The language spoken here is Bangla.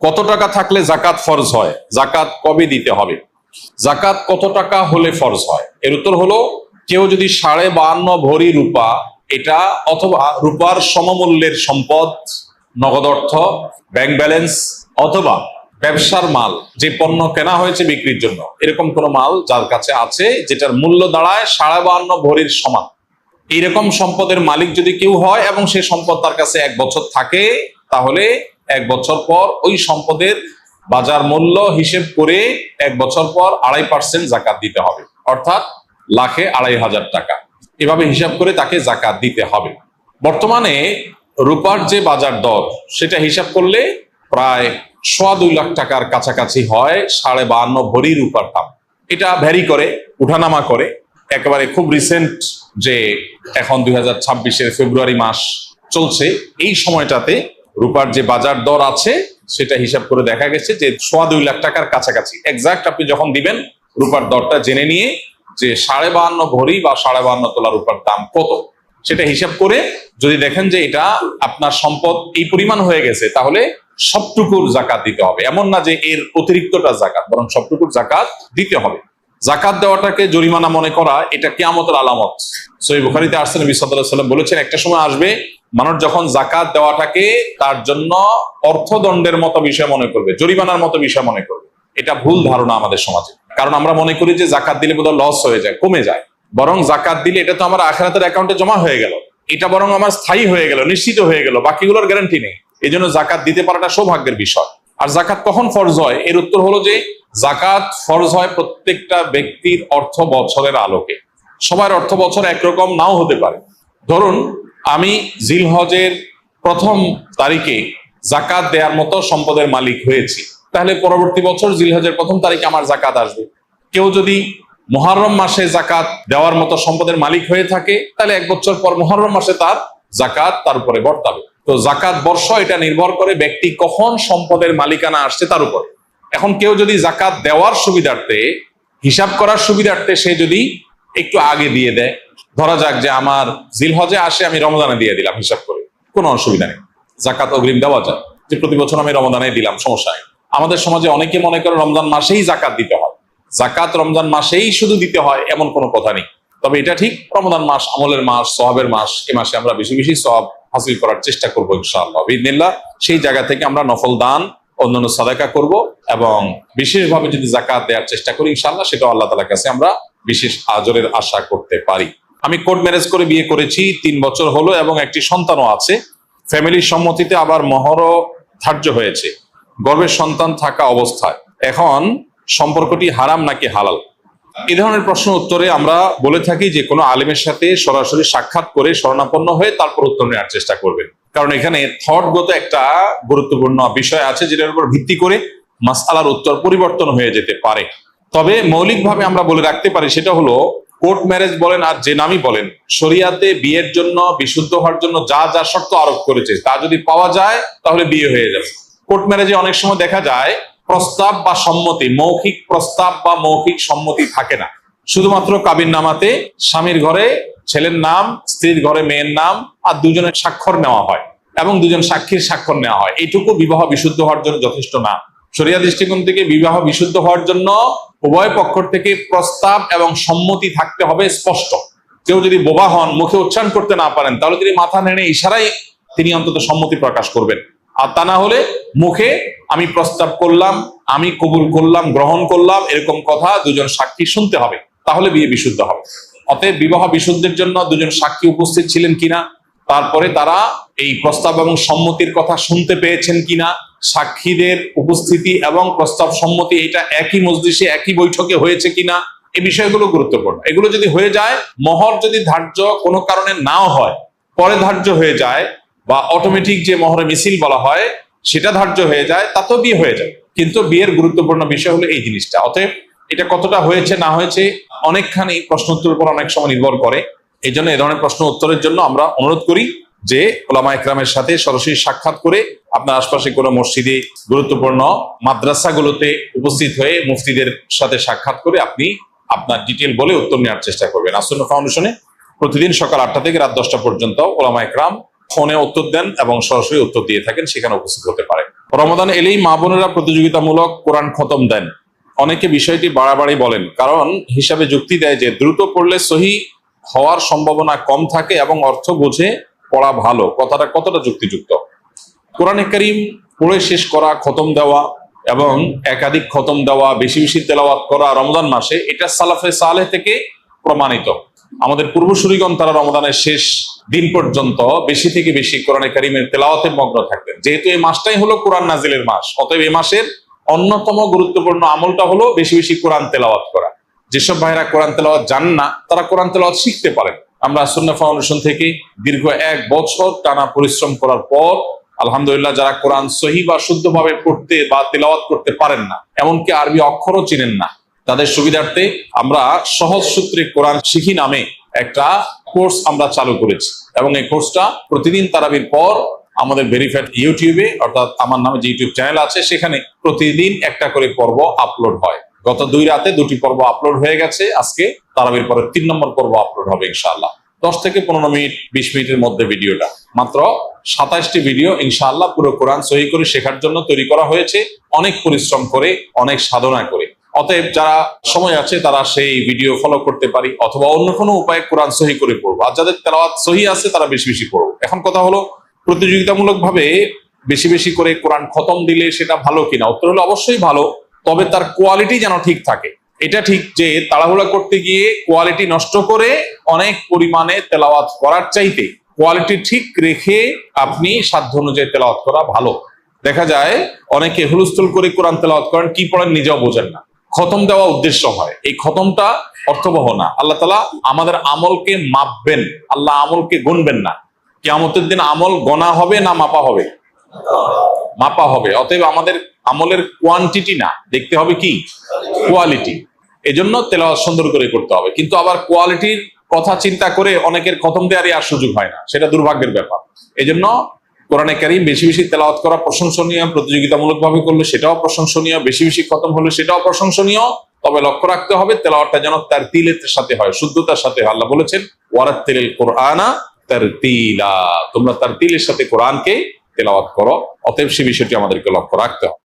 কত টাকা থাকলে জাকাত ফরজ হয়, জাকাত কবে দিতে হবে, জাকাত কত টাকা হলে ফরজ হয়? এর উত্তর হলো, কেউ যদি 52.5 ভরি রূপা, এটা অথবা রূপার সমমূল্যের সম্পদ, নগদ অর্থ, ব্যাংক ব্যালেন্স, অথবা ব্যবসার মাল, যে পণ্য কেনা হয়েছে বিক্রির জন্য, এরকম কোন মাল যার কাছে আছে যেটার মূল্য দাঁড়ায় 52.5 ভরির সমান, এইরকম সম্পদের মালিক যদি কেউ হয় এবং সেই সম্পদ তার কাছে 1 বছর থাকে, তাহলে 1 বছর পর ওই সম্পদের বাজার মূল্য হিসেব করে 1 বছর পর 2.5% জাকাত দিতে হবে, অর্থাৎ লাখে 2,500 টাকা। এভাবে হিসাব করে তাকে জাকাত দিতে হবে। বর্তমানে রূপার যে বাজার দর, সেটা হিসাব করলে প্রায় 2.25 লাখ টাকার কাছাকাছি হয় 52.5 ভরি রূপার দাম। এটা ভ্যারি করে, উঠানামা করে। একেবারে খুব রিসেন্ট যে এখন 2026-এর ফেব্রুয়ারি মাস চলছে, এই সময়টাতে রূপার যে বাজার দর আছে সেটা হিসাব করে দেখা গেছে যে 2.25 লাখ টাকার কাছাকাছি। এক্সাক্ট আপনি যখন দিবেন রূপার দরটা জেনে নিয়ে যে 52.5 ভরি বা 52.5 তোলা রূপার দাম কত, সেটা হিসাব করে যদি দেখেন যে এটা আপনার সম্পদ এই পরিমাণ হয়ে গেছে, তাহলে সবটুকুর জাকাত দিতে হবে। এমন না যে এর অতিরিক্তটা জাকাত, বরং সবটুকুর জাকাত দিতে হবে। জাকাত দেওয়াটাকে জরিমানা মনে করা, এটা কিয়ামতের আলামত। সহিহ বুখারীতে আসছে, নবী সাল্লাল্লাহু আলাইহি ওয়াসাল্লাম বলেছেন, একটা সময় আসবে মানুষ যখন জাকাত দেওয়াটাকে তার জন্য অর্থদণ্ডের মতো বিষয় মনে করবে, জরিমানার মতো বিষয় মনে করবে। এটা ভুল ধারণা আমাদের সমাজে। কারণ আমরা মনে করি যে জাকাত দিলে বোধহয় লস হয়ে যায়, কমে যায়। বরং জাকাত দিলে এটা তো আমার আখিরাতের অ্যাকাউন্টে জমা হয়ে গেল, এটা বরং আমার স্থায়ী হয়ে গেল, নিশ্চিত হয়ে গেল, বাকিগুলোর গ্যারান্টি নেই। এই জন্য জাকাত দিতে পারাটা সৌভাগ্যের বিষয়। আর জাকাত কখন ফরজ হয়? এর উত্তর হলো যে জাকাত ফরজ হয় প্রত্যেকটা ব্যক্তির অর্থ বছরের আলোকে। সবার অর্থ বছর একরকম নাও হতে পারে। ধরুন আমি জিলহজের 1ম তারিখে জাকাত দেওয়ার মতো সম্পদের মালিক হয়েছি, তাহলে পরবর্তী বছর জিলহজের 1ম তারিখে আমার জাকাত আসবে। কেউ যদি মুহররম মাসে জাকাত দেওয়ার মতো সম্পদের মালিক হয়ে থাকে, তাহলে 1 বছর পর মুহররম মাসে তার জাকাত তার উপরে বর্তাবে। তো জাকাত বর্ষ এটা নির্ভর করে ব্যক্তি কখন সম্পদের মালিকানা আসছে তার উপরে। এখন কেউ যদি জাকাত দেওয়ার সুবিধার্থে, হিসাব করার সুবিধার্থে সে যদি একটু আগে দিয়ে দেয়, ধরা যাক যে আমার জিলহজে আসে, আমি রমজানে দিয়ে দিলাম হিসাব করে, কোনো অসুবিধা নেই, জাকাত অগ্রিম দেওয়া যায়। যে প্রতি বছর আমি রমজানে দিলাম, সমস্যা নেই। আমাদের সমাজে অনেকে মনে করে রমজান মাসেই জাকাত দিতে হয়, জাকাত রমজান মাসেই শুধু দিতে হয়, এমন কোনো কথা নেই। তবে এটা ঠিক, রমজান মাস আমলের মাস, সওয়াবের মাস, এই মাসে আমরা বেশি বেশি সওয়াব হাসিল করার চেষ্টা করবো ইনশাআল্লাহ বিইذনিল্লাহ। সেই জায়গা থেকে আমরা নফল দান, অন্যান্য সাদাকা করব, এবং বিশেষভাবে যদি জাকাত দেওয়ার চেষ্টা করি ইনশাআল্লাহ, সেটাও আল্লাহ তাআলার কাছে আমরা বিশেষ আজরের আশা করতে পারি। আমি কোর্ট ম্যারেজ করে বিয়ে করেছি, 3 বছর হলো এবং একটি সন্তানও আছে। ফ্যামিলির সম্মতিতে আবার মহরও ধার্য হয়েছে গর্ভের সন্তান থাকা অবস্থায়। এখন সম্পর্কটি হারাম নাকি হালাল? এই ধরনের প্রশ্ন উত্তরে আমরা বলে থাকি যে কোনো আলেমের সাথে সরাসরি সাক্ষাৎ করে শরণাপন্ন হয়ে তারপর উত্তর নেওয়ার চেষ্টা করবেন। কারণ এখানে থটগত একটা গুরুত্বপূর্ণ বিষয় আছে, যেটার উপর ভিত্তি করে মাসআলার উত্তর পরিবর্তন হয়ে যেতে পারে। তবে মৌলিকভাবে আমরা বলে রাখতে পারি, সেটা হলো কোর্ট ম্যারেজ বলেন আর যে নামই বলেন, শরিয়াতে বিয়ের জন্য, বিশুদ্ধ হওয়ার জন্য যা যা শর্ত আরোপ করেছে তা যদি পাওয়া যায় তাহলে বিয়ে হয়ে যাবে। কোর্ট ম্যারেজে অনেক সময় দেখা যায় প্রস্তাব বা সম্মতি, মৌখিক প্রস্তাব বা মৌখিক সম্মতি থাকে না। শুধুমাত্র কাবিননামাতে স্বামীর ঘরে ছেলের নাম, স্ত্রীর ঘরে মেয়ের নাম, আর দুজনের স্বাক্ষর নেওয়া হয় এবং দুজন সাক্ষীর স্বাক্ষর নেওয়া হয়। এইটুকু বিবাহ বিশুদ্ধ হওয়ার জন্য যথেষ্ট না। শরিয়া দৃষ্টিকোণ থেকে বিবাহ বিশুদ্ধ হওয়ার জন্য উভয় পক্ষ থেকে প্রস্তাব এবং সম্মতি থাকতে হবে স্পষ্ট। কেউ যদি বোবা হন, মুখে উচ্চারণ করতে না পারেন, তাহলে তিনি মাথা নেড়ে ইশারায় তিনি অন্তত সম্মতি প্রকাশ করবেন। আর তা না হলে মুখে আমি প্রস্তাব করলাম, আমি কবুল করলাম, গ্রহণ করলাম, এরকম কথা দুজন সাক্ষী শুনতে হবে, তাহলে বিয়ে বিশুদ্ধ হবে। অতএব বিবাহ বিশুদ্ধের জন্য দুজন সাক্ষী উপস্থিত ছিলেন কিনা, তারপরে তারা এই প্রস্তাব এবং সম্মতির কথা শুনতে পেয়েছেন কিনা, সাক্ষীদের উপস্থিতি এবং প্রস্তাব সম্মতি এটা একই মজলিসে, একই বৈঠকে হয়েছে কিনা, এই বিষয়গুলো গুরুত্বপূর্ণ। এগুলো যদি হয়ে যায়, মহর যদি ধার্য কোনো কারণে নাও হয়, পরে ধার্য হয়ে যায়, বা অটোমেটিক যে মহরে মিছিল বলা হয় সেটা ধার্য হয়ে যায়, তাতেও বিয়ে হয়ে যায়। কিন্তু বিয়ের গুরুত্বপূর্ণ বিষয় হলো এই জিনিসটা। অতএব এটা কতটা হয়েছে না হয়েছে অনেকখানি প্রশ্ন উত্তরের উপর অনেক সময় নির্ভর করে। এই জন্য এ ধরনের প্রশ্ন উত্তরের জন্য আমরা অনুরোধ করি যে ওলামা একরামের সাথে সরাসরি সাক্ষাৎ করে আপনার আশপাশে কোনো মসজিদে, গুরুত্বপূর্ণ মাদ্রাসাগুলোতে উপস্থিত হয়ে মুফতিদের সাথে সাক্ষাৎ করে আপনি আপনার ডিটেল বলে উত্তর নেওয়ার চেষ্টা করবেন। আসুন্নাহ ফাউন্ডেশনে প্রতিদিন সকাল 8টা থেকে রাত 10টা পর্যন্ত ওলামা একরাম ফোনে উত্তর দেন এবং সরাসরি উত্তর দিয়ে থাকেন, সেখানে উপস্থিত হতে পারেন। রমাদান এলেই মা বোনেরা প্রতিযোগিতামূলক কোরআন খতম দেন। অনেকে বিষয়টি বাড়াবাড়ি বলেন, কারণ হিসাবে যুক্তি দেয় যে দ্রুত পড়লে সহি হওয়ার সম্ভাবনা কম থাকে এবং অর্থ বুঝে পড়া ভালো। কথাটা কতটা যুক্তিযুক্ত? কোরআনে কারীম পড়ে শেষ করা, খতম দেওয়া এবং একাধিক খতম দেওয়া, বেশি বেশি তেলাওয়াত করা রমজান মাসে, এটা সালাফে সালেহ থেকে প্রমাণিত। আমাদের পূর্বসূরিগণ তারা রমজানের শেষ দিন পর্যন্ত বেশি থেকে বেশি কোরআনে কারীমের তেলাওয়াতে মগ্ন থাকতেন। যেহেতু এই মাসটাই হলো কোরআন নাজিলের মাস, অতএব এই মাসের অন্যতম গুরুত্বপূর্ণ আমলটা হলো বেশি বেশি কোরআন তেলাওয়াত করা। যেসব ভাইরা কোরআন তেলাওয়াত জানেন না, তারা কোরআন তেলাওয়াত শিখতে পারেন। আমরা সুন্নাহ ফাউন্ডেশন থেকে দীর্ঘ 1 বছর টানা পরিশ্রম করার পর আলহামদুলিল্লাহ, যারা কোরআন সহি বা শুদ্ধভাবে পড়তে বা তেলাওয়াত করতে পারেন না, এমনকি আরবি অক্ষরও চিনেন না, তাদের সুবিধার্থে আমরা সহজ সূত্রে কোরআন শিখি নামে একটা কোর্স আমরা চালু করেছি। এবং এই কোর্সটা প্রতিদিন তারাবির পর আমাদের ভেরিফাইড ইউটিউবে, অর্থাৎ আমার নামে যে ইউটিউব চ্যানেল আছে, সেখানে প্রতিদিন একটা করে পর্ব আপলোড হয়। গত 2 রাতে 2টি পর্ব আপলোড হয়ে গেছে। আজকে তারাবির পরে 3 নম্বর পর্ব আপলোড হবে ইনশাআল্লাহ। 10 থেকে 15 মিনিট, 20 মিনিটের মধ্যে ভিডিওটা, মাত্র 27টি ভিডিও ইনশাআল্লাহ পুরো কোরআন সহি করে শেখার জন্য তৈরি করা হয়েছে, অনেক পরিশ্রম করে, অনেক সাধনা করে। অতএব যারা সময় আছে তারা সেই ভিডিও ফলো করতে পারি, অথবা অন্য কোনো উপায়ে কোরআন সহি করে পড়বো। আর যাদের তেলাওয়াত সহি আছে তারা বেশি বেশি পড়বো। এখন কথা হলো, প্রতিযোগিতামূলক ভাবে বেশি বেশি করে কোরআন খতম দিলে সেটা ভালো কিনা? উত্তর হলো অবশ্যই ভালো, তবে তার কোয়ালিটি যেন ঠিক থাকে। এটা ঠিক যে তাড়াহুড়া করতে গিয়ে কোয়ালিটি নষ্ট করে অনেক পরিমাণে তেলাওয়াত করার চাইতে কোয়ালিটি ঠিক রেখে আপনি সাধ্য অনুযায়ী তেলাওয়াত করা ভালো। দেখা যায় অনেকে হুলস্থুল করে কোরআন তেলাওয়াত করেন, কি পড়েন নিজেও বোঝেন না। খতম দেওয়া উদ্দেশ্য হয়, এই খতমটা অর্থবহ না। আল্লাহ তাআলা আমাদের আমলকে মাপবেন, আল্লাহ আমলকে গুনবেন না। কিয়ামতের দিন আমল গণা হবে না মাপা হবে? মাপা হবে। অতএব আমাদের আমলের কোয়ান্টিটি না, দেখতে হবে কি? কোয়ালিটি। এজন্য তেলাওয়াত সুন্দর করে করতে হবে। কিন্তু আবার কোয়ালিটির কথা চিন্তা করে অনেকের খতম দেওয়ারই আর সুযোগ হয় না, সেটা দুর্ভাগ্যের ব্যাপার। এজন্য কোরআনে কারীম বেশি বেশি তেলাওয়াত করা প্রশংসনীয়, প্রতিযোগিতামূলক ভাবে করলে সেটাও প্রশংসনীয়, বেশি বেশি খতম হলে সেটাও প্রশংসনীয়। তবে লক্ষ্য রাখতে হবে তেলাওয়াতটা যেন তারতিলের সাথে হয়, শুদ্ধতার সাথে হয়। আল্লাহ বলেছেন, ওয়ারাত্তিলিল কুরআনা তারতিলা, তোমরা তারতিলের সাথে কোরআনকে তেলাওয়াত করো। অতএব সে বিষয়টি আমাদেরকে লক্ষ্য রাখতে হবে।